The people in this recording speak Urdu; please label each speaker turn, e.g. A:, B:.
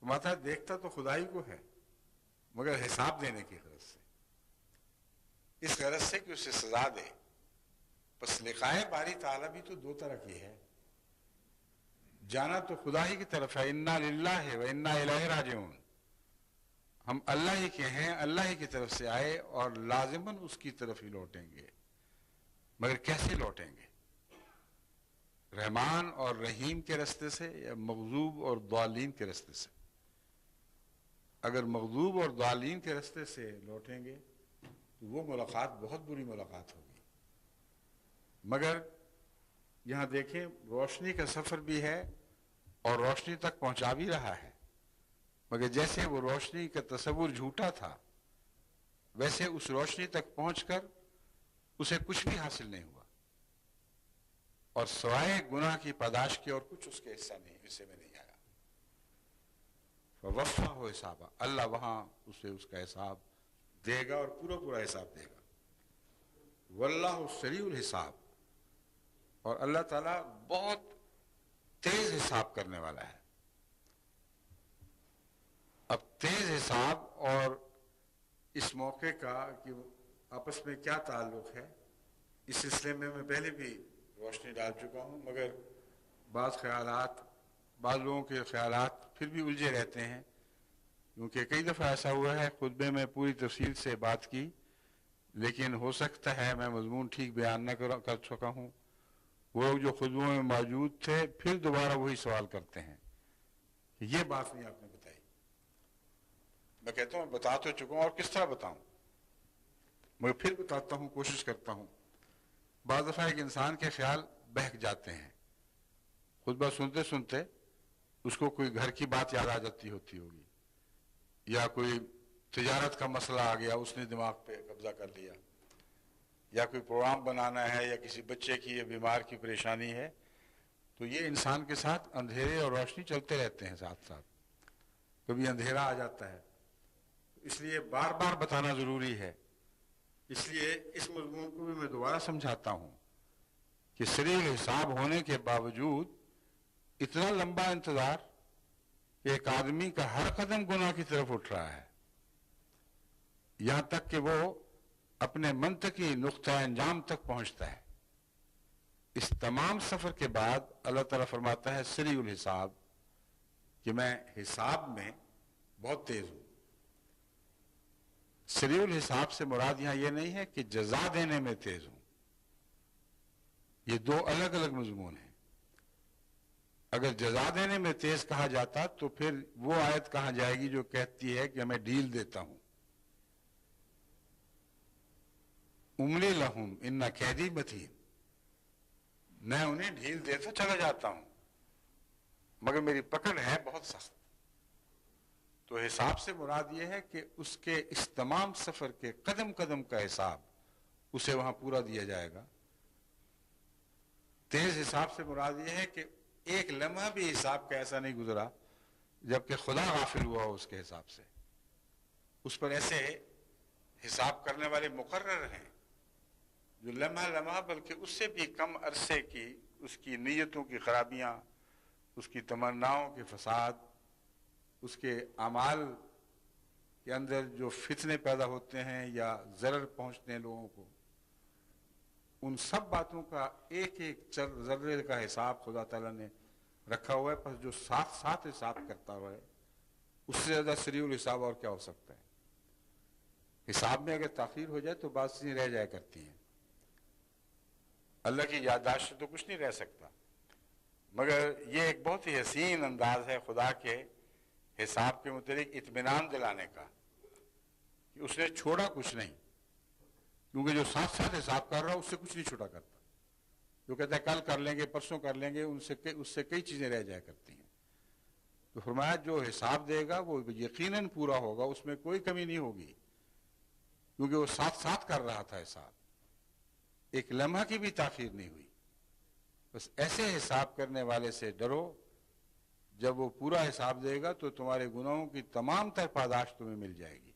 A: فرماتا ہے دیکھتا تو خدائی کو ہے مگر حساب دینے کی غرض سے، اس غرض سے کہ اسے سزا دے۔ پس لقائے باری تعالیٰ بھی تو دو طرح کی ہے، جانا تو خدا ہی کی طرف ہے، انا للہ و انا الیہ راجعون، ہم اللہ ہی کے ہیں، اللہ ہی کی طرف سے آئے اور لازماً اس کی طرف ہی لوٹیں گے، مگر کیسے لوٹیں گے؟ رحمان اور رحیم کے راستے سے یا مغضوب اور ضالین کے راستے سے؟ اگر مغضوب اور ضالین کے راستے سے لوٹیں گے تو وہ ملاقات بہت بری ملاقات ہوگی۔ مگر یہاں دیکھیں روشنی کا سفر بھی ہے اور روشنی تک پہنچا بھی رہا ہے، مگر جیسے وہ روشنی کا تصور جھوٹا تھا ویسے اس روشنی تک پہنچ کر اسے کچھ بھی حاصل نہیں ہوا، اور سوائے گناہ کی پاداش کے اور کچھ اس کے حصے میں نہیں آیا۔ فوفاہ حسابا، اللہ وہاں اسے اس کا حساب دے گا اور پورا پورا حساب دے گا۔ واللہ سریع الحساب، اور اللہ تعالیٰ بہت تیز حساب کرنے والا ہے۔ اب تیز حساب اور اس موقع کا کہ آپس میں کیا تعلق ہے، اس سلسلے میں پہلے بھی روشنی ڈال چکا ہوں، مگر بعض لوگوں کے خیالات پھر بھی الجھے رہتے ہیں، کیونکہ کئی دفعہ ایسا ہوا ہے خطبے میں پوری تفصیل سے بات کی، لیکن ہو سکتا ہے میں مضمون ٹھیک بیان نہ کر چکا ہوں۔ وہ لوگ جو خطبوں میں موجود تھے پھر دوبارہ وہی سوال کرتے ہیں کہ یہ بات نہیں آپ نے بتائی۔ میں کہتا ہوں بتا تو چکا ہوں، اور کس طرح بتاؤں؟ میں پھر بتاتا ہوں، کوشش کرتا ہوں۔ بعض دفعہ ایک انسان کے خیال بہک جاتے ہیں، خطبہ سنتے سنتے اس کو کوئی گھر کی بات یاد آ جاتی ہوگی، یا کوئی تجارت کا مسئلہ آ گیا، اس نے دماغ پہ قبضہ کر لیا، یا کوئی پروگرام بنانا ہے، یا کسی بچے کی یا بیمار کی پریشانی ہے، تو یہ انسان کے ساتھ اندھیرے اور روشنی چلتے رہتے ہیں ساتھ ساتھ، کبھی اندھیرا آ جاتا ہے، اس لیے بار بار بتانا ضروری ہے۔ اس لیے اس مضمون کو بھی میں دوبارہ سمجھاتا ہوں کہ سریع الحساب ہونے کے باوجود اتنا لمبا انتظار کہ ایک آدمی کا ہر قدم گناہ کی طرف اٹھ رہا ہے، یہاں تک کہ وہ اپنے منطقی نقطہ انجام تک پہنچتا ہے۔ اس تمام سفر کے بعد اللہ تعالیٰ فرماتا ہے سریع الحساب، کہ میں حساب میں بہت تیز ہوں۔ سریع الحساب سے مراد یہاں یہ نہیں ہے کہ جزا دینے میں تیز ہوں، یہ دو الگ الگ مضمون ہیں۔ اگر جزا دینے میں تیز کہا جاتا تو پھر وہ آیت کہاں جائے گی جو کہتی ہے کہ میں ڈھیل دیتا ہوں، املی لہم ان کیدی متین، میں انہیں ڈھیل دیتا چلا جاتا ہوں مگر میری پکڑ ہے بہت سخت۔ تو حساب سے مراد یہ ہے کہ اس کے اس تمام سفر کے قدم قدم کا حساب اسے وہاں پورا دیا جائے گا۔ تیز حساب سے مراد یہ ہے کہ ایک لمحہ بھی حساب کا ایسا نہیں گزرا جبکہ خدا غافل ہوا اس کے حساب سے۔ اس پر ایسے حساب کرنے والے مقرر ہیں جو لمحہ لمحہ بلکہ اس سے بھی کم عرصے کی اس کی نیتوں کی خرابیاں، اس کی تمناؤں کے فساد، اس کے اعمال کے اندر جو فتنے پیدا ہوتے ہیں یا ضرر پہنچتے ہیں لوگوں کو، ان سب باتوں کا ایک ایک ذرے کا حساب خدا تعالیٰ نے رکھا ہوا ہے۔ پس جو ساتھ ساتھ حساب کرتا ہوا ہے اس سے زیادہ سریع الحساب اور کیا ہو سکتا ہے؟ حساب میں اگر تاخیر ہو جائے تو بات چیزیں رہ جایا کرتی ہیں، اللہ کی یادداشت سے تو کچھ نہیں رہ سکتا، مگر یہ ایک بہت ہی حسین انداز ہے خدا کے حساب کے متعلق اطمینان دلانے کا کہ اس نے چھوڑا کچھ نہیں، کیونکہ جو ساتھ ساتھ حساب کر رہا اس سے کچھ نہیں چھوٹا کرتا۔ جو کہتا ہے کل کر لیں گے، پرسوں کر لیں گے، اس سے کئی چیزیں رہ جایا کرتی ہیں۔ تو فرمایا جو حساب دے گا وہ یقیناً پورا ہوگا، اس میں کوئی کمی نہیں ہوگی، کیونکہ وہ ساتھ ساتھ کر رہا تھا حساب، ایک لمحہ کی بھی تاخیر نہیں ہوئی۔ بس ایسے حساب کرنے والے سے ڈرو، جب وہ پورا حساب دے گا تو تمہارے گناہوں کی تمام تر پاداش تمہیں مل جائے گی۔